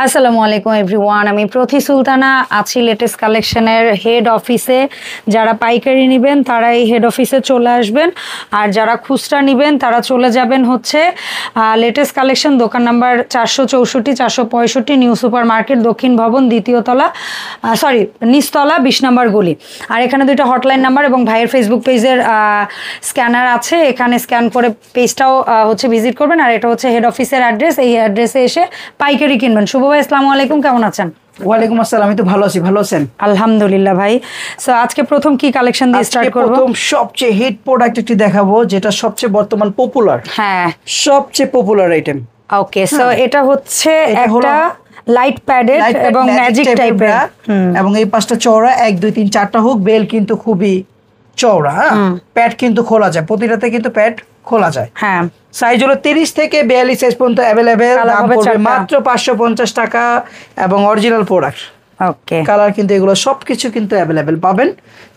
আসসালামু আলাইকুম এভরিওয়ান, আমি প্রতি সুলতানা আছি লেটেস্ট কালেকশনের হেড অফিসে। যারা পাইকারি নেবেন তারা এই হেড অফিসে চলে আসবেন, আর যারা খুচরা নেবেন তারা চলে যাবেন হচ্ছে লেটেস্ট কালেকশন দোকান নাম্বার 464 465 নিউ সুপার মার্কেট, দক্ষিণ ভবন, দ্বিতীয় তলা, নিচতলা, 20 নম্বর গলি। আর এখানে দুইটা হটলাইন নাম্বার এবং ভাইয়ের ফেসবুক পেজের স্ক্যানার আছে, এখানে স্ক্যান করে পেজটাও হচ্ছে ভিজিট করবেন। আর এটা হচ্ছে হেড অফিসের অ্যাড্রেস, এই অ্যাড্রেসে এসে পাইকারি কিনবেন। শুভ ভাই, আসসালামু আলাইকুম, কেমন আছেন? ওয়ালাইকুম আসসালাম, আমি তো ভালো আছি, ভালো আছেন? আলহামদুলিল্লাহ ভাই। সো আজকে প্রথম কি কালেকশন দিয়ে স্টার্ট করব? প্রথম সবচেয়ে হিট প্রোডাক্ট একটি দেখাবো, যেটা সবচেয়ে বর্তমান পপুলার, হ্যাঁ সবচেয়ে পপুলার আইটেম। ওকে, সো এটা হচ্ছে একটা লাইট প্যাডেড এবং ম্যাজিক টাইপের, এবং এই পাঁচটা চওড়া, 1 2 3 4টা হুক, বেল কিন্তু খুবই চওড়া। প্যাড কিন্তু খোলা যায়, প্রতিটাতে কিন্তু প্যাড খোলা যায়। হ্যাঁ, সাইজ হলো 30 থেকে 42 সাইজ পর্যন্ত অ্যাভেলেবেল। দাম পড়বে মাত্র 550 টাকা এবং অরিজিনাল প্রোডাক্ট। ওকে, কালার কিন্তু এগুলো সবকিছু কিন্তু অ্যাভেলেবেল পাবেন।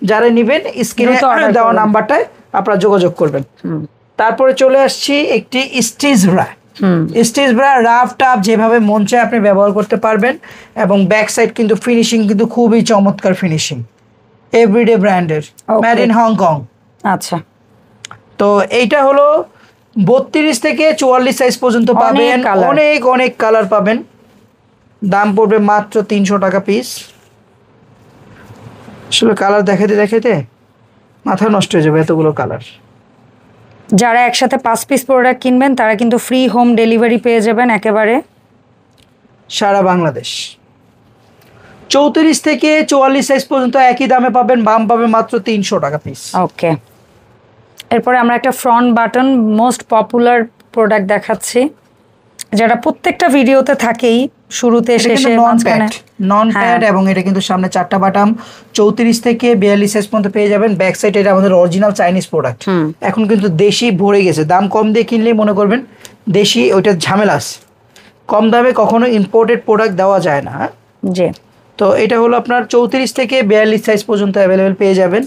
যারা নেবেন স্ক্রিনে দেওয়া নাম্বারটায় আপনারা যোগাযোগ করবেন। তারপরে চলে আসছি একটি stitch bra. Stitch bra rough tough যেভাবে মন চায় আপনি ব্যবহার করতে পারবেন, এবং ব্যাক সাইড কিন্তু ফিনিশিং কিন্তু খুবই চমৎকার ফিনিশিং, এভরিডে ব্র্যান্ডের, মেড ইন হংকং। আচ্ছা, তো এইটা হলো 32 থেকে 44 সাইজ পর্যন্ত পাবেন, অনেক অনেক কালার পাবেন। দাম পড়বে মাত্র 300 টাকা পিস। আসলে কালার দেখাতে দেখাতে মাথা নষ্ট হয়ে যাবে, এতগুলো কালার। যারা একসাথে 5 পিস প্রোডাক্ট কিনবেন তারা কিন্তু ফ্রি হোম ডেলিভারি পেয়ে যাবেন একেবারে সারা বাংলাদেশ। 34 থেকে 44 সাইজ পর্যন্ত একই দামে পাবেন, বাম পাবে মাত্র 300 টাকা পিস। ওকে, এরপরে আমরা একটা front button most popular product দেখাচ্ছি, যেটা প্রত্যেকটা ভিডিওতে থাকেই, শুরুতে শেষে নন প্যাড, এবং এটা কিন্তু সামনে 4টা বাটাম। 34 থেকে 42 সাইজ পর্যন্ত পেয়ে যাবেন। ব্যাক সাইড এটা আমাদের অরিজিনাল চাইনিজ প্রোডাক্ট। এখন কিন্তু দেশি ভরে গেছে, দাম কম দিয়ে কিনলেই মনে করবেন দেশি, ওইটা ঝামেলা আছে। কম দামে কখনো ইম্পোর্টেড প্রোডাক্ট দেওয়া যায় না। জি, তো এটা হলো আপনার 34 থেকে 42 সাইজ পর্যন্ত অ্যাভেলেবেল পেয়ে যাবেন।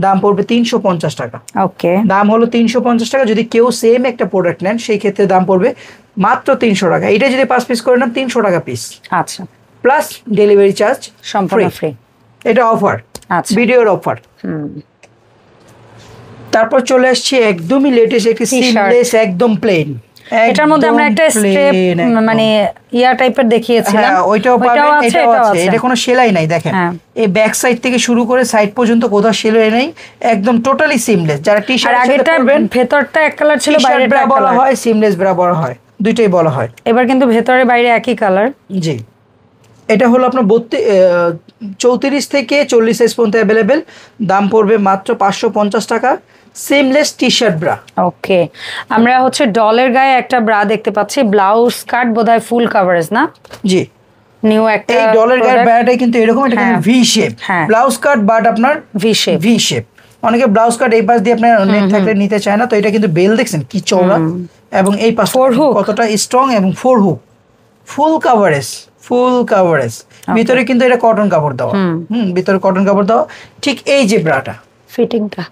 দাম পড়বে 350 টাকা। ওকে, দাম হলো 350 টাকা। যদি কেউ সেম একটা প্রোডাক্ট নেন সেই ক্ষেত্রে দাম পড়বে মাত্র 300 টাকা। এটা যদি 5 পিস করে নেন 300 টাকা পিস। আচ্ছা, প্লাস ডেলিভারি চার্জ সম্পূর্ণ ফ্রি। এটা অফার, আচ্ছা, ভিডিওর অফার। তারপর চলে আসছে একদমই লেটেস্ট একটি সিমলেস, একদম প্লেন। এটার মধ্যে আমরা একটা স্ট্রেপ মানে ইয়ার টাইপের দেখিয়েছিলাম, ওইটাও পাবেন, এটাও আছে। এটা কোনো সেলাই নাই, দেখেন এই ব্যাক সাইড থেকে শুরু করে সাইড পর্যন্ত কোথাও সেলাই নেই, একদম টোটালি সিমলেস। যারা টি-শার্ট আগেরটা ভেতরটা এক কালার ছিল, বাইরেটা এক কালার বলা হয়, সিমলেস ব্রা বলা হয়, দুইটাই বলা হয়। এবার কিন্তু ভেতরে বাইরে একই কালার। জি, এটা হলো আপনার 34 থেকে 40 সাইজ পর্যন্ত অ্যাভেলেবেল। দাম পড়বে মাত্র 550 টাকা। Seamless T-shirt bra. ওকে, আমরা হচ্ছে ডলের গায়ে একটা ব্রা দেখতে পাচ্ছি, ব্লাউজ কাট বোধহয় ফুল কভারেজ না? জি, নিউ একটা এই ডলের গায়ের ব্রাটাই কিন্তু এরকম, এটা কিন্তু V shape blouse cut, but আপনার ভি শেপ। অনেকে ব্লাউজ কাট এই পাশ দিয়ে আপনার নেক থাকলে নিতে চায় না, তো এটা কিন্তু বেল দেখছেন কি চওড়া, এবং এই পাশ কতটা স্ট্রং, এবং 4 হুক, ফুল কাভারেজ। ভিতরে কিন্তু এটা কটন কাপড় দেওয়া, ভিতরে কটন কাপড় দেওয়া। ঠিক এই যে ব্রাটা ফিটিংটা।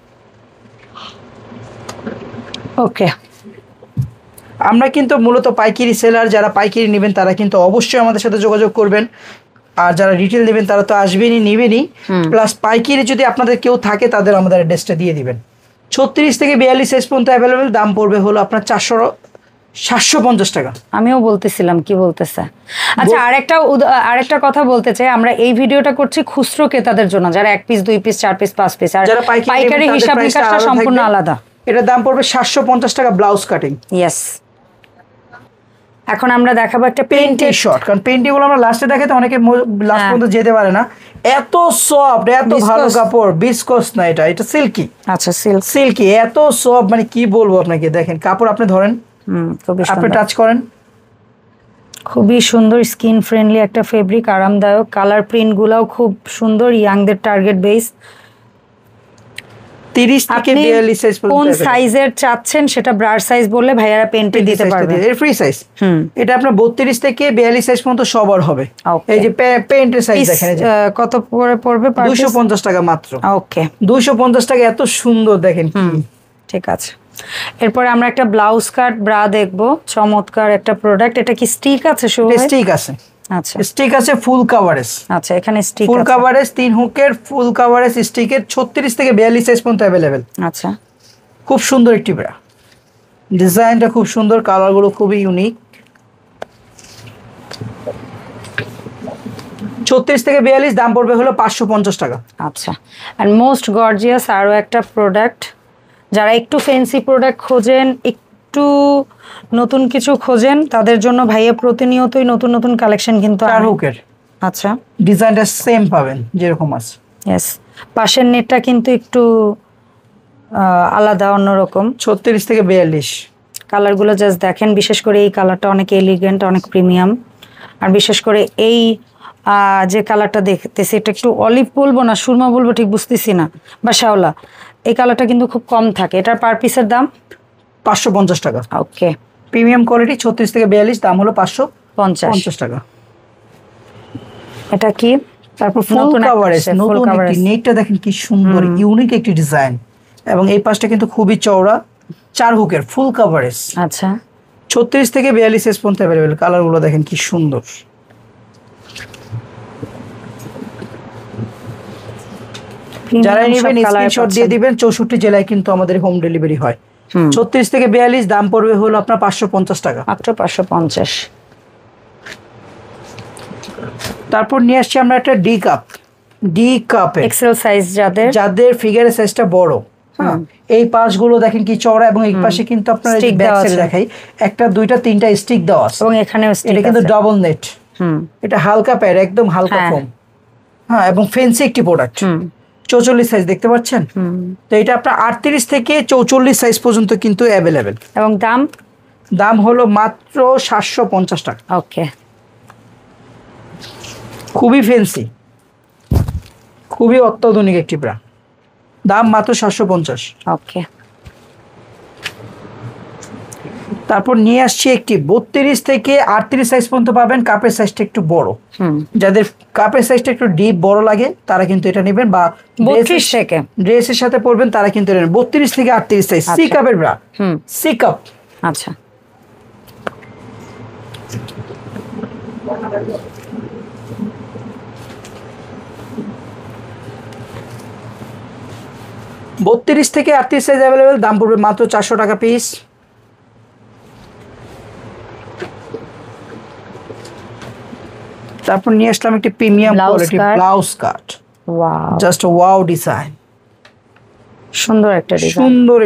ওকে, আমরা কিন্তু মূলত পাইকারি সেলার, যারা পাইকারি নেবেন তারা কিন্তু অবশ্যই আমাদের সাথে যোগাযোগ করবেন, আর যারা রিটেল নেবেন তারা তো আসবেনই, নেবেনই। প্লাস পাইকারি যদি আপনাদের কেউ থাকে তাদের আমাদের অ্যাড্রেসটা দিয়ে দিবেন। 36 থেকে 42 সাইজ পর্যন্ত অ্যাভেলেবেল। দাম পড়বে হলো আপনার 750 টাকা। আমিও বলতেছিলাম কি বলতেছে। আচ্ছা, আরেকটা কথা বলতে চাই, আমরা এই ভিডিওটা করছি খুচরো ক্রেতাদের জন্য, যারা 1 পিস 2 পিস 4 পিস 5 পিস, আর পাইকারি হিসাব নিকাশটা সম্পূর্ণ আলাদা। এটা দাম পড়বে 750 টাকা ব্লাউজ কাটিং। ইয়েস, এখন আমরা দেখাবো একটা পেইন্টেড শর্ট, কারণ পেইন্টিং গুলো আমরা লাস্টে দেখাতে অনেকে লাস্ট পর্যন্ত যেতে পারে না। এত সফট, এত ভালো কাপড়, বিসকস না, এটা সিল্কি। আচ্ছা, সিল্কি, এত সফট, মানে কি বলবো আপনাকে। দেখেন কাপড় আপনি ধরেন, আপনি টাচ করেন, খুবই সুন্দর, স্কিন ফ্রেন্ডলি একটা ফেব্রিক, আরামদায়ক। কালার প্রিন্ট গুলাও খুব সুন্দর, ইয়াংদের টার্গেট বেস। 30 থেকে 42 সাইজ পর্যন্ত। কোন সাইজের চাচ্ছেন সেটা ব্রার সাইজ বললে ভাইয়ারা পেন্টে দিতে পারবে, এর ফ্রি সাইজ। এটা আপনার 32 থেকে 42 সাইজ পর্যন্ত সবার হবে। এই যে পেন্টের সাইজ দেখেন, কত করে পড়বে? 250 টাকা মাত্র। ওকে, 250 টাকা, এত সুন্দর দেখেন। ঠিক আছে, এরপরে আমরা একটা ব্লাউজ কাট ব্রা দেখবো, চমৎকার একটা প্রোডাক্ট। এটা কি স্টিক আছে? স্টিক আছে, আচ্ছা স্টিক আছে ফুল কাভারেজ। আচ্ছা এখানে স্টিক ফুল কাভারেজ 3 হুকের ফুল কাভারেজ স্টিকের 36 থেকে 42 সাইজ পর্যন্ত अवेलेबल। আচ্ছা খুব সুন্দর একটি ব্রা, ডিজাইনটা খুব সুন্দর, কালারগুলো খুবই ইউনিক। 36 থেকে 42 দাম পড়বে হলো 550 টাকা। আচ্ছা এন্ড মোস্ট গর্জিয়াস আরো একটা প্রোডাক্ট, যারা একটু ফ্যান্সি প্রোডাক্ট খোঁজেন, একটু নতুন কিছু খোঁজেন, তাদের জন্য ভাইয়া প্রতিনিয়তই নতুন নতুন কালেকশন কিন্তু 4 হুকের। আচ্ছা ডিজাইনটা সেম পাবেন যেরকম আছে। ইয়েস, পাশের নেটটা কিন্তু একটু আলাদা অন্যরকম। 36 থেকে 42 কালারগুলো জাস্ট দেখেন, বিশেষ করে এই কালারটা অনেক এলিগেন্ট, অনেক প্রিমিয়াম। আর বিশেষ করে এই যে কালারটা দেখতেছি, এটা একটু অলিভ বলবো না সুরমা বলবো ঠিক বুঝতেছি না, বা শ্যাওলা, এই কালারটা কিন্তু খুব কম থাকে। এটার পার পিসের দাম 550 টাকা। ওকে, প্রিমিয়াম কোয়ালিটি 36 থেকে 42 দাম হলো 550 টাকা। এটা কি? তারপর ফুল কাভারেজ, নতুন একটি নেটটা দেখেন কি সুন্দর, ইউনিক একটি ডিজাইন, এবং এই পাশটা কিন্তু খুবই চওড়া, 4 হুকের ফুল কাভারেজ। আচ্ছা 36 থেকে 42 সাইজ পর্যন্ত अवेलेबल। কালারগুলো দেখেন কি সুন্দর। যারা নেবেন স্ক্রিনশট দিয়ে দিবেন, 64 জেলায় কিন্তু আমাদের হোম ডেলিভারি হয়। 36 থেকে 42 দাম পড়বে হলো আপনার 550 টাকা, মাত্র 550। তারপর নিয়ে আসছি আমরা একটা ডি কাপ এক্সেল সাইজ, যাদের ফিগারের সাইজটা বড়। হ্যাঁ, এই পাশগুলো দেখেন কি চওড়া, এবং এই পাশে কিন্তু আপনার ব্যাক সাইডে দেখাই 1টা 2টা 3টা স্টিক দেওয়া আছে, এবং এখানেও স্টিক। এটা কিন্তু ডাবল নেট। এটা হালকা প্যাড, একদম হালকা ফোম। হ্যাঁ, এবং ফেন্সি একটি প্রোডাক্ট। 44 সাইজ দেখতে পাচ্ছেন। তো এটা আপনার 38 থেকে 44 সাইজ পর্যন্ত কিন্তু अवेलेबल, এবং দাম হলো মাত্র 750 টাকা। ওকে, খুবই ফেন্সি, খুবই অত্যাধুনিক একটি ব্রা, দাম মাত্র 750। ওকে, তারপর নিয়ে আসছি একটি 32 থেকে 38 সাইজ পর্যন্ত পাবেন, কাপের সাইজটা একটু বড়। যাদের কাপের সাইজটা একটু ডিপ বড় লাগে তারা কিন্তু এটা নেবেন, বা 32 থেকে ড্রেসের সাথে পরবেন তারা কিন্তু এটা নেবেন। 32 থেকে 38 সাইজ সি কাপের ব্রা, সি কাপ। আচ্ছা 32 থেকে 38 সাইজ अवेलेबल, দাম পড়বে মাত্র 400 টাকা পিস। তারপর নিয়ে আসলাম একটি premium quality blouse cut. Wow, just wow design, সুন্দর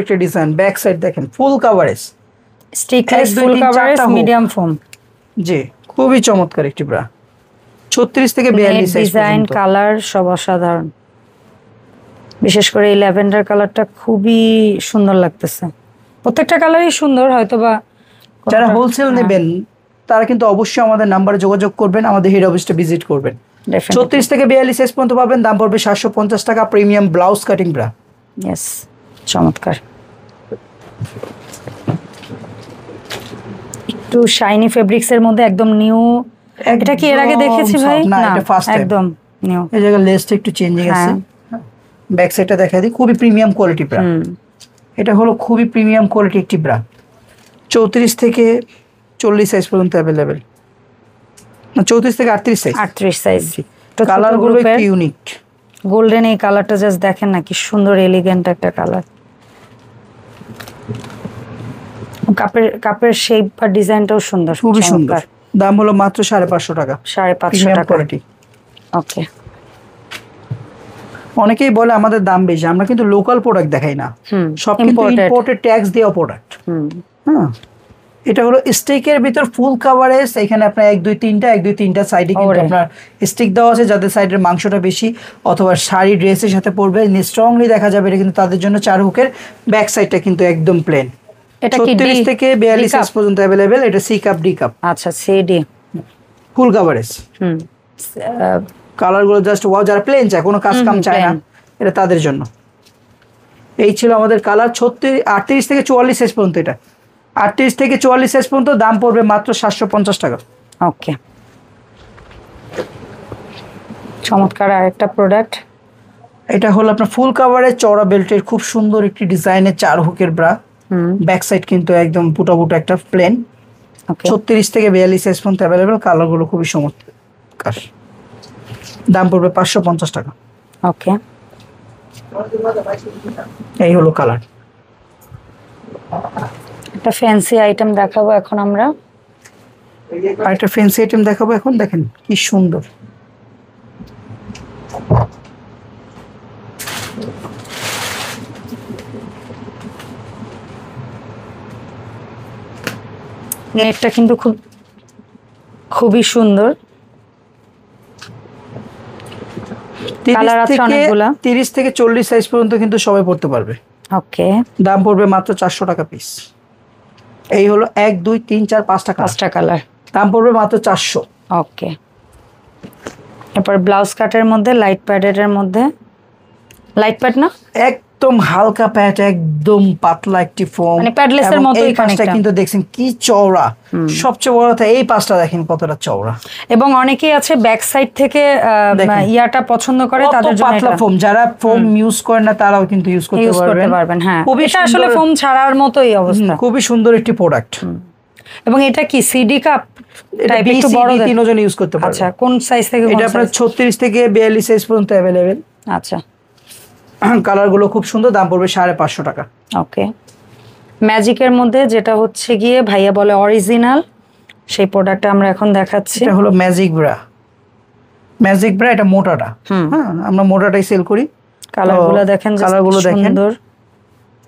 একটা ডিজাইন। ব্যাক সাইড দেখেন full coverage, stickless full coverage, medium foam. জি, খুবই চমৎকার একটি ব্রা। 36 থেকে 42 সাইজ ডিজাইন, কালার সব অসাধারণ। বিশেষ করে এই ল্যাভেন্ডার কালারটা খুবই সুন্দর লাগতেছে। প্রত্যেকটা কালারই সুন্দর, হয়তোবা যারা হোলসেল নেবেন তারা কিন্তু অবশ্যই আমাদের নাম্বারে যোগাযোগ করবেন, আমাদের হেড অফিসটা ভিজিট করবেন। 36 থেকে 42 সাইজ পর্যন্ত পাবেন, দাম পড়বে 750 টাকা। Premium blouse cutting bra. Yes, চমৎকার। একটু শাইনি ফেব্রিক্স এর মধ্যে একদম নিউ। এটা কি এর আগে দেখেছি ভাই? না, এটা ফার্স্ট টাইম। একদম নিউ। এই জায়গা লেসটা একটু চেঞ্জিং আছে। ব্যাক সাইডটা দেখাই দিই, খুবই প্রিমিয়াম কোয়ালিটি ব্রা। এটা হলো খুবই প্রিমিয়াম কোয়ালিটি একটি ব্রা। 34 থেকে 40 সাইজ পর্যন্ত अवेलेबल, না 34 থেকে 38 সাইজ। কালারগুলো একটু ইউনিক, গোল্ডেন এই কালারটা জাস্ট দেখেন না কি সুন্দর, এলিগেন্ট একটা কালার। কাপের শেপ বা ডিজাইনটাও সুন্দর, খুবই সুন্দর। দাম হলো মাত্র 550 টাকা। 550 টাকা কোয়ালিটি। ওকে। অনেকেই বলে আমাদের দাম বেশি, আমরা কিন্তু লোকাল প্রোডাক্ট দেখাই না, সব কিন্তু ইম্পোর্টেড ট্যাক্স দেওয়া প্রোডাক্ট। হ্যাঁ, এটা হলো স্টিকের ভিতর ফুল কাভারেজ। এখানে আপনার 1 2 3টা 1 2 3টা সাইডে কিন্তু আপনার স্টিক দেওয়া আছে, যাদের সাইডের মাংসটা বেশি অথবা শাড়ি ড্রেসের সাথে পরবে স্ট্রংলি দেখা যাবে, এটা কিন্তু তাদের জন্য 4 হুকের। ব্যাক সাইডটা কিন্তু একদম প্লেন। এটা 36 থেকে 42 সাইজ পর্যন্ত अवेलेबल। এটা সি কাপ ডি কাপ। আচ্ছা, সি ডি ফুল কাভারেজ। কালারগুলো জাস্ট ওয়াও, যারা প্লেন চায়, কোনো কাজ কাম চায় না, এটা তাদের জন্য। এই ছিল আমাদের কালার। 38 থেকে 44 সাইজ পর্যন্ত। এটা 38 থেকে 44 সাইজ পর্যন্ত, দাম পড়বে মাত্র 750 টাকা। ওকে, চমৎকার আরেকটা প্রোডাক্ট। এটা হলো আপনার ফুল কাভারেজ চওড়া বেল্টের খুব সুন্দর একটি ডিজাইনের 4 হুকের ব্রা। ব্যাক সাইড কিন্তু একদম পুটা একটা প্লেন। 36 থেকে 42 সাইজ পর্যন্ত अवेलेबल। কালারগুলো খুবই চমৎকার। চমৎকার, দাম পড়বে 550 টাকা। ওকে, এই হলো কালার। একটা ফ্যান্সি আইটেম দেখাবো এখন আমরা, আরেকটা ফ্যান্সি আইটেম দেখাবো এখন। দেখেন কি সুন্দর, নেটটা কিন্তু খুবই সুন্দর। 30 থেকে 40 সাইজ পর্যন্ত কিন্তু সবাই পড়তে পারবে। ওকে, দাম পড়বে মাত্র 400 টাকা পিস। এই হলো 1 2 3 4 5টা কালার, দাম পড়বে মাত্র 400। ওকে, এরপর ব্লাউজ কাটের মধ্যে লাইট প্যাডের মধ্যে, লাইট প্যাড না, একদম হালকা প্যাড, একদম পাতলা একটি ফোম, মানে প্যাডলেসের মতো। এই পাশটা কিন্তু দেখছেন কি চওড়া, সবচেয়ে বড় কথা এই পাশটা দেখেন কতটা চওড়া। এবং অনেকেই আছে ব্যাক সাইড থেকে ইয়াটা পছন্দ করে, তাদের জন্য পাতলা ফোম, যারা ফোম ইউজ করে না তারাও কিন্তু ইউজ করতে পারবেন। হ্যাঁ, এটা আসলে ফোম ছাড়ার মতোই অবস্থা। খুবই সুন্দর একটি প্রোডাক্ট। এবং এটা কি সিডি কাপ টাইপ, একটু বড়, তিনজন ইউজ করতে পারবে। আচ্ছা, কোন সাইজ থেকে? এটা আপনার 36 থেকে 42 সাইজ পর্যন্ত अवेलेबल। আচ্ছা, কালারগুলো খুব সুন্দর, দাম পড়বে 550 টাকা। ওকে, ম্যাজিকের মধ্যে যেটা হচ্ছে গিয়ে ভাইয়া বলে অরিজিনাল, সেই প্রোডাক্টটা আমরা এখন দেখাচ্ছি। এটা হলো ম্যাজিক ব্রা। ম্যাজিক ব্রা এটা মোটাটা, হ্যাঁ আমরা মোটাটাই সেল করি। কালারগুলো দেখেন, কালারগুলো দেখেন,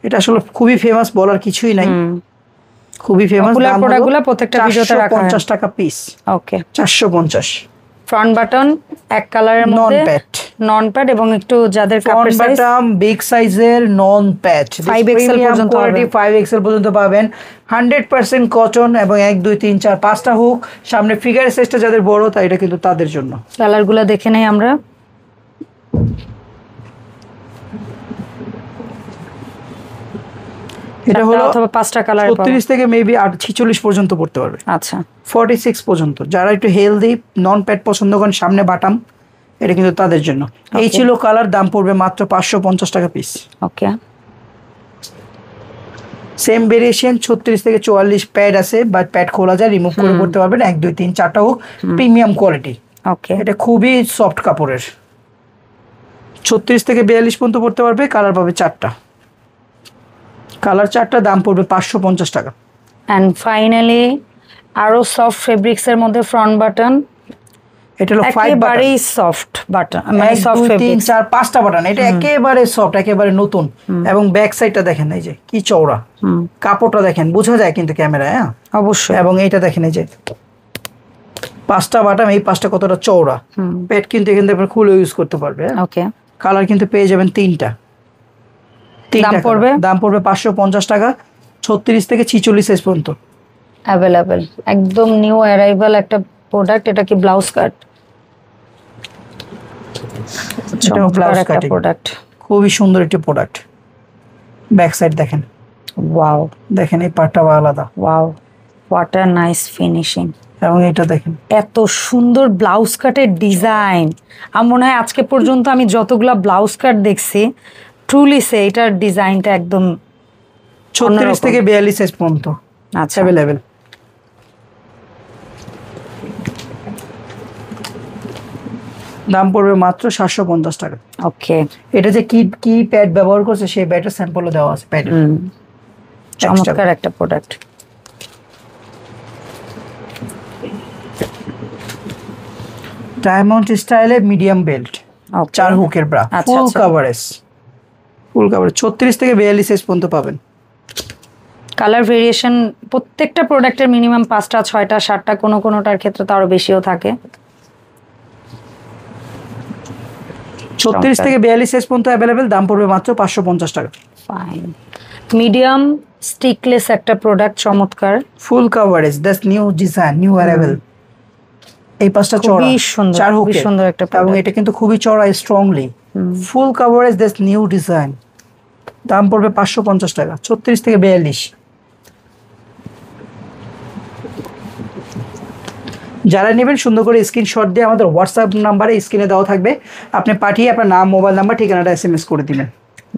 এটা আসলে খুবই ফেমাস, বলার কিছুই নাই, খুবই ফেমাস। দাম প্রোডাক্টগুলো প্রত্যেকটা ভিডিওতে রাখা হয়। 450 টাকা পিস। ওকে, 450। ফ্রন্ট বাটন এক কালারের মধ্যে, নন প্যাড এবং একটু যাদের কাপড় সাইজ বিগ সাইজের নন প্যাড 5 এক্সেল পর্যন্ত হবে, 5 এক্সেল পর্যন্ত পাবেন। 100% কটন এবং 1 2 3 4 5টা হুক, সামনে ফিগার সাইজটা যাদের বড় তাই এটা কিন্তু তাদের জন্য। কালারগুলো দেখে নেই আমরা। এটা হলো অথবা 5টা কালার, 36 থেকে মেবি 46 পর্যন্ত পড়তে পারবে। আচ্ছা, 46 পর্যন্ত। যারা একটু হেলদি নন প্যাড পছন্দ করেন, সামনে বাটাম, এটা কিন্তু তাদের জন্য। এই ছিল কালার, দাম পড়বে মাত্র 550 টাকা পিস। ওকে, সেম ভেরিয়েশন 36 থেকে 44 প্যাড আছে, বাট প্যাড খোলা যায়, রিমুভ করে পড়তে পারবেন। 1 2 3 4টা হোক, প্রিমিয়াম কোয়ালিটি। ওকে, এটা খুবই সফট কাপড়ের। 36 থেকে 42 পর্যন্ত পড়তে পারবে। কালার পাবে 4টা, কালার 4টা, দাম পড়বে 550 টাকা। এন্ড ফাইনালি আরো সফট ফেব্রিক্স এর মধ্যে ফ্রন্ট বাটন, এটা হলো 5 বাটন, একেবারে সফট বাটন, মানে সফট ফেব্রিক্স, 3 4 5টা বাটন। এটা একেবারে সফট, একেবারে নতুন। এবং ব্যাক সাইডটা দেখেন, এই যে কি চওড়া, কাপড়টা দেখেন, বোঝা যায় কিন্তু ক্যামেরায়, হ্যাঁ অবশ্যই। এবং এইটা দেখেন, এই যে 5টা বাটন, এই 5টা কতটা চওড়া। প্যাড কিন্তু এখান থেকে খুলে ইউজ করতে পারবে। ওকে, কালার কিন্তু পেয়ে যাবেন 3টা। দাম পড়বে 550 টাকা। 36 থেকে 46 সাইজ পর্যন্ত अवेलेबल। একদম নিউ অ্যারাইভাল একটা প্রোডাক্ট। এটা কি ব্লাউজ কাট? এটা ব্লাউজ কাট প্রোডাক্ট, খুবই সুন্দর একটি প্রোডাক্ট। ব্যাক সাইড দেখেন, ওয়াও, দেখেন এই পার্টটা আলাদা, wow, what a nice finishing. এবং এটা দেখেন এত সুন্দর ব্লাউজ কাটের ডিজাইন। আমার মনে হয় আজকে পর্যন্ত আমি যতগুলা ব্লাউজ কাট দেখছি, ট্রুলি সে এটার ডিজাইনটা একদম 36 থেকে 42 সাইজ পর্যন্ত আচ্ছা अवेलेबल। দাম পড়বে মাত্র 750 টাকা। ওকে, এটা যে কি প্যাড ব্যবহার করছে সেই প্যাডের স্যাম্পলও দেওয়া আছে প্যাডে। চমৎকার একটা প্রোডাক্ট। ডায়মন্ড স্টাইলে মিডিয়াম বেল্ট, 4 হুকের ব্রা, ফুল কভারেজ, 36 থেকে 42 সাইজ পর্যন্ত পাবেন। কালার ভেরিয়েশন প্রত্যেকটা প্রোডাক্টের মিনিমাম 5টা 6টা 7টা, কোনোটার ক্ষেত্রে তো আরো বেশিও থাকে। 36 থেকে 42 সাইজ পর্যন্ত अवेलेबल। দাম পড়বে মাত্র 550 টাকা। ফাইন, মিডিয়াম স্টিকলেস একটা প্রোডাক্ট, চমৎকার, ফুল coverage, that's new design, new arrival. এই পাঁচটা চওড়া, 4 হুকের, সুন্দর একটা এবং এটা কিন্তু খুবই চওড়া, strongly full coverage, that's new design. দাম পড়বে 550 টাকা। 36 থেকে 42। যারা নেবেন সুন্দর করে স্ক্রিনশট দিয়ে আমাদের হোয়াটসঅ্যাপ নাম্বারে স্ক্রিনে দেওয়া থাকবে, আপনি পাঠিয়ে আপনার নাম, মোবাইল নাম্বার, ঠিকানাটা SMS করে দিবেন।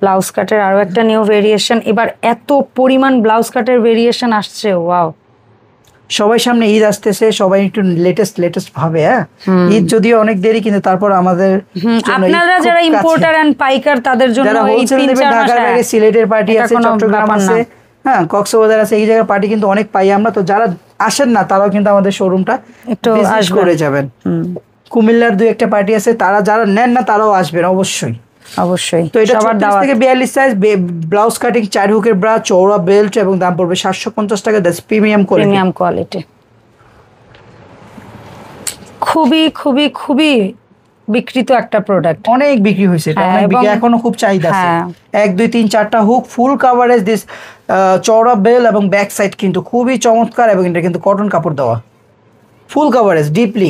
ব্লাউজ কাটের আরো একটা নিউ ভেরিয়েশন। এবার এত পরিমাণ ব্লাউজ কাটের ভেরিয়েশন আসছে, ওয়াও। সবাই সামনে ঈদ আসতেছে, সবাই একটু লেটেস্ট ভাবে। হ্যাঁ, ঈদ যদিও অনেক দেরি, কিন্তু তারপর আমাদের আপনারা যারা ইম্পোর্টার এন্ড পাইকার তাদের জন্য এই 3-4 মাস ঢাকার বাইরে সিলেটের পার্টি আছে, চট্টগ্রাম আছে, হ্যাঁ কক্সবাজার আছে, এই জায়গার পার্টি কিন্তু অনেক পাই আমরা। তো যারা আসেন না তারাও কিন্তু আমাদের শোরুমটা একটু ভিজিট করে যাবেন। কুমিল্লার 2-1টা পার্টি আছে, তারা যারা নেন না তারাও আসবেন অবশ্যই। তো এটা 36 থেকে 42 সাইজ, ব্লাউজ কাটিং, 4 হুকের ব্রা, চওড়া বেল্ট, এবং দাম পড়বে 750 টাকা। That's premium quality. খুবই খুবই খুবই বিক্রিত একটা প্রোডাক্ট, অনেক বিক্রি হয়েছে এটা, অনেক বিক্রি, এখনো খুব চাহিদা আছে। 1 2 3 4টা হুক, ফুল কাভারেজ, দিস চওড়া বেল এবং ব্যাক সাইড কিন্তু খুবই চমৎকার, এবং এটা কিন্তু কটন কাপড় দেওয়া, ফুল কাভারেজ ডিপলি।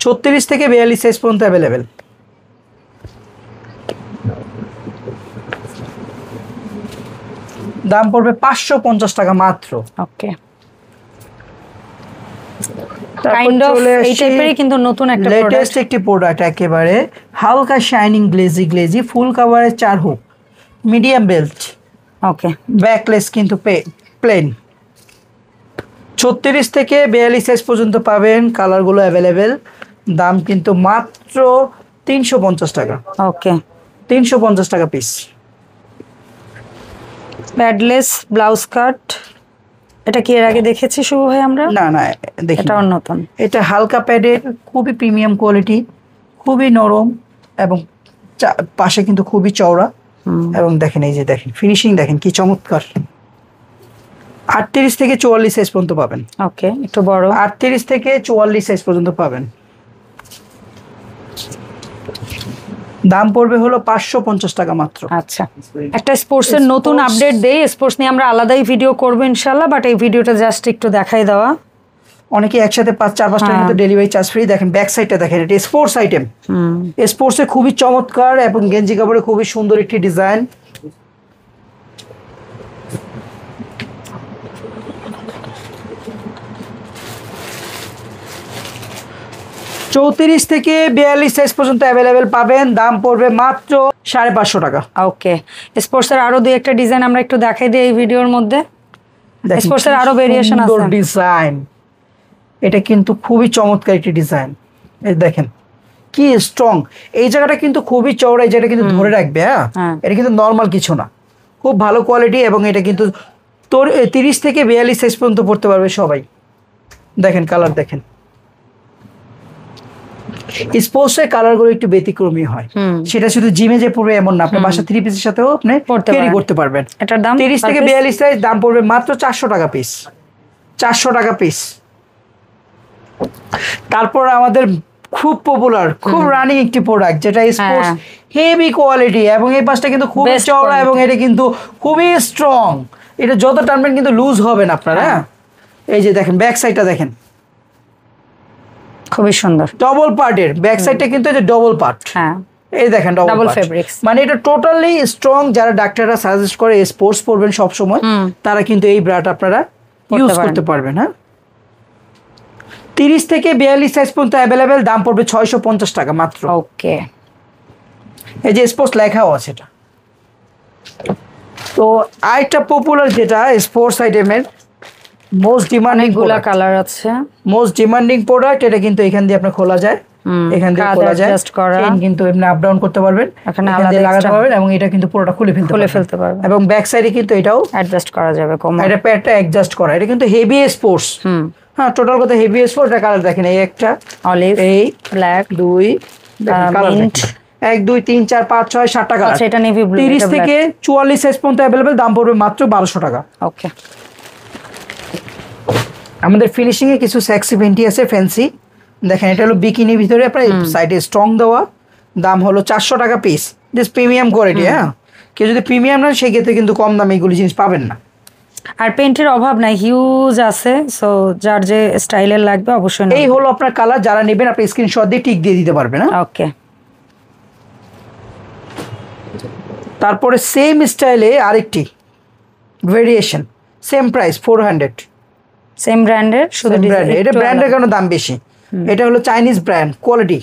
36 থেকে 42 সাইজ পর্যন্ত অ্যাভেলেবেল। দাম পড়বে 550 টাকা মাত্র। ওকে, কাইন্ড অফ এই টাইপেরই কিন্তু নতুন একটা লেটেস্ট একটি প্রোডাক্ট, একেবারে হালকা shining glazy, full coverage, 4 hook, medium belt. Okay, backless কিন্তু প্লেন। 36 থেকে 42 সাইজ পর্যন্ত পাবেন, কালারগুলো অ্যাভেলেবেল। দাম কিন্তু মাত্র 350 টাকা। ওকে, 350 টাকা পিস। প্যাডলেস ব্লাউজ কাট, এটা কি এর আগে দেখেছি শুভ ভাই আমরা? না দেখি, এটা নতুন। এটা হালকা প্যাডের, খুবই প্রিমিয়াম কোয়ালিটি, খুবই নরম, এবং পাশে কিন্তু খুবই চওড়া, এবং দেখেন এই যে দেখেন ফিনিশিং দেখেন কি চমৎকার। 38 থেকে 44 সাইজ পর্যন্ত পাবেন। ওকে, একটু বড়। 38 থেকে 44 সাইজ পর্যন্ত পাবেন। দাম পড়বে হলো 550 টাকা মাত্র। আচ্ছা, একটা স্পোর্টস এর নতুন আপডেট দেই। স্পোর্টস নিয়ে আমরা আলাদাই ভিডিও করব ইনশাআল্লাহ, বাট এই ভিডিওটা জাস্ট একটু দেখাই দেওয়া। অনেকে একসাথে 4-5টার মতো ডেলিভারি চার্জ ফ্রি। দেখেন ব্যাক সাইডটা দেখেন, এটা স্পোর্টস আইটেম, স্পোর্টসে খুবই চমৎকার, এবং গেঞ্জি কাপড়ে খুবই সুন্দর একটি ডিজাইন। চৌত্রিশ থেকে 42 সাইজ পর্যন্ত অ্যাভেলেবেল পাবেন। দাম পড়বে মাত্র 550 টাকা। ওকে, স্পোর্টস এর আরো 2-1টা ডিজাইন আমরা একটু দেখাই দিই এই ভিডিওর মধ্যে। স্পোর্টস এর আরো ভেরিয়েশন আছে, ডিজাইন এটা কিন্তু খুবই চমৎকার একটি ডিজাইন। এই দেখেন কি স্ট্রং, এই জায়গাটা কিন্তু খুবই চওড়া, এই জায়গাটা কিন্তু ধরে রাখবে। হ্যাঁ, এটা কিন্তু নর্মাল কিছু না, খুব ভালো কোয়ালিটি, এবং এটা কিন্তু 30 থেকে 42 সাইজ পর্যন্ত পড়তে পারবে সবাই। দেখেন কালার দেখেন, স্পোর্টসের কালারগুলো একটু ব্যতিক্রমী হয়, সেটা শুধু জিমে যে পড়বে এমন না, আপনি বাসা 3 পিসের সাথেও আপনি ক্যারি করতে পারবেন। এটার দাম 30 থেকে 42 সাইজ, দাম পড়বে মাত্র 400 টাকা পিস। 400 টাকা পিস। তারপর আমাদের খুব পপুলার, খুব রানিং একটি প্রোডাক্ট, যেটা স্পোর্টস হেভি কোয়ালিটি, এবং এই পাশটা কিন্তু খুব চওড়া, এবং এটা কিন্তু খুবই স্ট্রং। এটা যত টানবেন কিন্তু লুজ হবে না আপনার। হ্যাঁ, এই যে দেখেন ব্যাক সাইডটা দেখেন, খুবই সুন্দর, ডবল পার্টের ব্যাক সাইডটা কিন্তু এই যে ডবল পার্ট। হ্যাঁ, এই দেখেন ডবল ফেব্রিক্স, মানে এটা টোটালি স্ট্রং। যারা ডাক্তাররা সাজেস্ট করে স্পোর্টস পরবেন সব সময়, তারা কিন্তু এই ব্রাটা আপনারা ইউজ করতে পারবেন। হ্যাঁ, 30 থেকে 42 সাইজ পর্যন্ত অ্যাভেলেবেল। দাম পড়বে 650 টাকা মাত্র। ওকে, এই যে স্পোর্টস লেখাও আছে এটা। তো আরেকটা পপুলার যেটা স্পোর্টস আইটেমের মোস্ট ডিমান্ডিং কালার আছে, মোস্ট ডিমান্ডিং প্রোডাক্ট, এটা কিন্তু এখান দিয়ে আপনি খোলা যায়, এখান দিয়ে খোলা যায়, চেইন কিন্তু এমনি আপ ডাউন করতে পারবেন, এখানে আলাদা লাগাতে পারবেন, এবং এটা কিন্তু পুরোটা খুলে ফেলতে পারবেন, এবং ব্যাক সাইডে কিন্তু এটাও অ্যাডজাস্ট করা যাবে, এটা প্যাডটা অ্যাডজাস্ট করা। এটা কিন্তু হেভি স্পোর্টস। হ্যাঁ, টোটাল কথা হেভি স্পোর্টস। এটা কালার দেখেন, এই একটা অলিভ, এই ব্ল্যাক, 2 কালার, 1 2 3 4 5 6 7টা কালার। আচ্ছা, এটা নেভি ব্লু। 30 থেকে 44 সাইজ পর্যন্ত अवेलेबल। দাম পড়বে মাত্র 1200 টাকা। ওকে, আমাদের ফিনিশিং এ কিছু সেক্সি ভেন্টি আছে, ফ্যান্সি। দেখেন এটা হলো বিকিনি ভিতরে, আপনার সাইডে স্ট্রং দেওয়া। দাম হলো 400 টাকা পিস। This premium quality. হ্যাঁ, কেউ যদি প্রিমিয়াম নেন সেই ক্ষেত্রে কিন্তু কম দামে এগুলো জিনিস পাবেন না। আর পেন্টের অভাব নাই, হিউজ আছে। সো যার যে স্টাইলের লাগবে অবশ্যই। এই হলো আপনার কালার, যারা নেবেন আপনি স্ক্রিনশট দিয়ে টিক দিয়ে দিতে পারবেন। ওকে, তারপরে সেম স্টাইলে আরেকটি ভেরিয়েশন, সেম প্রাইস 400। সেম ব্র্যান্ডের, শুধু ব্র্যান্ড, এটা ব্র্যান্ডের কারণে দাম বেশি। এটা হলো চাইনিজ ব্র্যান্ড, কোয়ালিটি।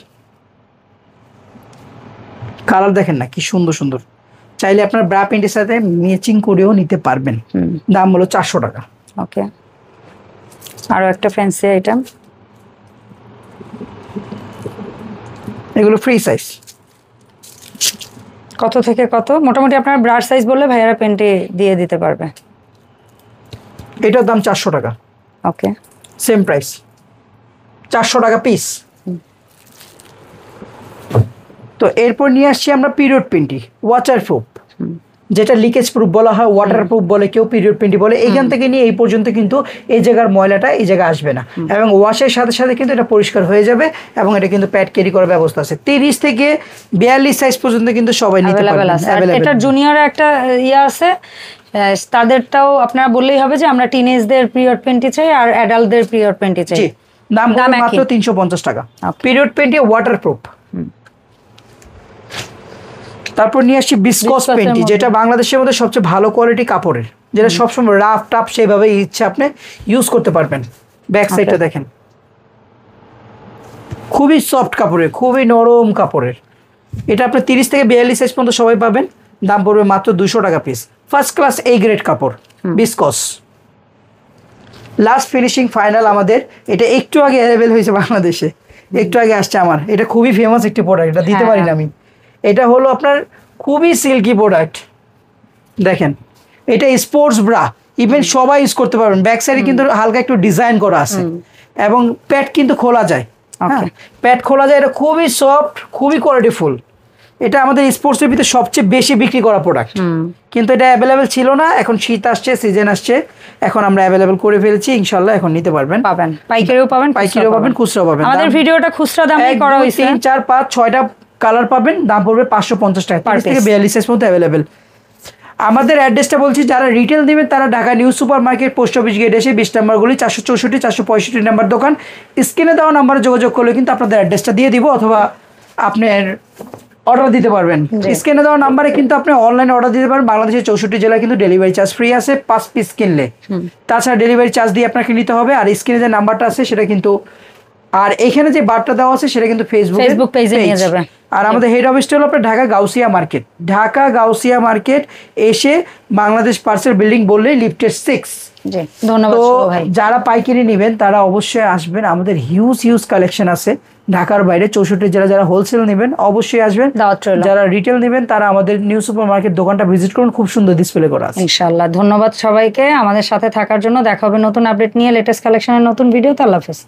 কালার দেখেন না কি সুন্দর সুন্দর। চাইলে আপনার ব্রা প্যান্টের সাথে ম্যাচিং করেও নিতে পারবেন। দাম হলো 400 টাকা। ওকে, আরো একটা ফ্যান্সি আইটেম, এগুলো ফ্রি সাইজ। কত থেকে কত? মোটামুটি আপনার ব্রাশ সাইজ বললে ভাইয়ারা পেন্টে দিয়ে দিতে পারবে। এটার দাম 400 টাকা। ওকে, সেম প্রাইস, 400 টাকা পিস। তো এরপর নিয়ে আসছি আমরা পিরিয়ড পেন্টি, ওয়াটার প্রুফ, যেটা লিকেজ প্রুফ বলা হয়, ওয়াটার প্রুফ বলে, কেউ পিরিয়ড পেন্টি বলে। এইখান থেকে নিয়ে এই পর্যন্ত কিন্তু এই জায়গার ময়লাটা এই জায়গায় আসবে না, এবং ওয়াশের সাথে সাথে কিন্তু এটা পরিষ্কার হয়ে যাবে, এবং এটা কিন্তু প্যাড ক্যারি করার ব্যবস্থা আছে। 30 থেকে 42 সাইজ পর্যন্ত কিন্তু সবাই নিতে পারবেন। এটা জুনিয়র একটা ইয়ে আছে, তাদেরটাও আপনারা বললেই হবে যে আমরা টিনেজদের পিরিয়ড পেন্টি চাই আর অ্যাডাল্টদের পিরিয়ড পেন্টি চাই। দাম মাত্র 350 টাকা। Period panty waterproof. তারপর নিয়ে আসছি বিসকস পেন্টি, যেটা বাংলাদেশের মধ্যে সবচেয়ে ভালো কোয়ালিটি কাপড়ের, যেটা সবসময় রাফ টাফ সেভাবে ইচ্ছে আপনি ইউজ করতে পারবেন। ব্যাক সাইডটা দেখেন, খুবই সফট কাপড়ের, খুবই নরম কাপড়ের। এটা আপনি 30 থেকে 42 সাইজ পর্যন্ত সবাই পাবেন। দাম পড়বে মাত্র 200 টাকা পিস। ফার্স্ট ক্লাস এই গ্রেড কাপড়, বিসকস। লাস্ট ফিনিশিং ফাইনাল আমাদের, এটা একটু আগে অ্যাভেলেবেল হয়েছে বাংলাদেশে, একটু আগে আসছে আমার। এটা খুবই ফেমাস একটি প্রোডাক্ট, এটা দিতে পারি না আমি। এটা হলো আপনার খুবই সিল্কি প্রোডাক্ট, দেখেন। এটা স্পোর্টস ব্রা, ইভেন সবাই ইউজ করতে পারবেন। ব্যাক সাইডে কিন্তু হালকা একটু ডিজাইন করা আছে, এবং প্যাড কিন্তু খোলা যায়। প্যাড খোলা যায়। এটা খুবই সফট, খুবই কোয়ালিটিফুল। এটা আমাদের স্পোর্টসের ভিতরে সবচেয়ে বেশি বিক্রি করা প্রোডাক্ট, কিন্তু এটা অ্যাভেলেবেল ছিল না। এখন শীত আসছে, সিজন আসছে, এখন আমরা অ্যাভেলেবেল করে ফেলেছি। ইনশাআল্লাহ এখন নিতে পারবেন, পাইকারিও পাবেন, খুচরাও পাবেন। আমাদের ভিডিওটা খুচরা দামে করা হয়েছে। 3, 4, 5, 6টা কালার পাবেন। দাম পড়বে 550 টাকা। 30 থেকে 42 সাইজ পর্যন্ত অ্যাভেলেবেল। আমাদের অ্যাড্রেসটা বলছি, যারা রিটেল নেবেন তারা Dhaka new super market, post office gate এসে 20 নম্বর গলি, 464, 465 নাম্বার দোকান। স্ক্রিনে দেওয়া নাম্বারে যোগাযোগ করলে কিন্তু আপনাদের অ্যাড্রেসটা দিয়ে দিব, অথবা আপনার অর্ডার দিতে পারবেন। স্ক্রিনে দেওয়া নাম্বারে কিন্তু আপনি অনলাইনে অর্ডার দিতে পারবেন। বাংলাদেশের 64 জেলায় কিন্তু ডেলিভারি চার্জ ফ্রি আছে 5 পিস কিনলে। তাছাড়া ডেলিভারি চার্জ দিয়ে আপনাকে নিতে হবে। আর স্ক্রিনে যে নাম্বারটা আছে সেটা কিন্তু, আর এখানে যে বারটা দেওয়া আছে সেটা কিন্তু ফেসবুক পেজে নিয়ে যাবে। আর আমাদের হেড অফিসটা হলো আপনার ঢাকা গাউসিয়া মার্কেট। ঢাকা গাউসিয়া মার্কেট এসে বাংলাদেশ পার্সেল বিল্ডিং বললেই লিফটের 6। ধন্যবাদ। যারা পাইকারি নেবেন তারা অবশ্যই আসবেন, আমাদের হিউজ কালেকশন আছে ঢাকার বাইরে 64 জেলা। যারা হোলসেল নেবেন অবশ্যই আসবেন, যারা রিটেল নেবেন তারা আমাদের নিউ সুপার মার্কেট দোকানটা ভিজিট করুন, খুব সুন্দর ডিসপ্লে করা আছে। ইনশাআল্লাহ। ধন্যবাদ সবাইকে আমাদের সাথে থাকার জন্য। দেখা হবে নতুন আপডেট নিয়ে, লেটেস্ট কালেকশনের নতুন ভিডিওতে। আল্লাহ হাফেজ।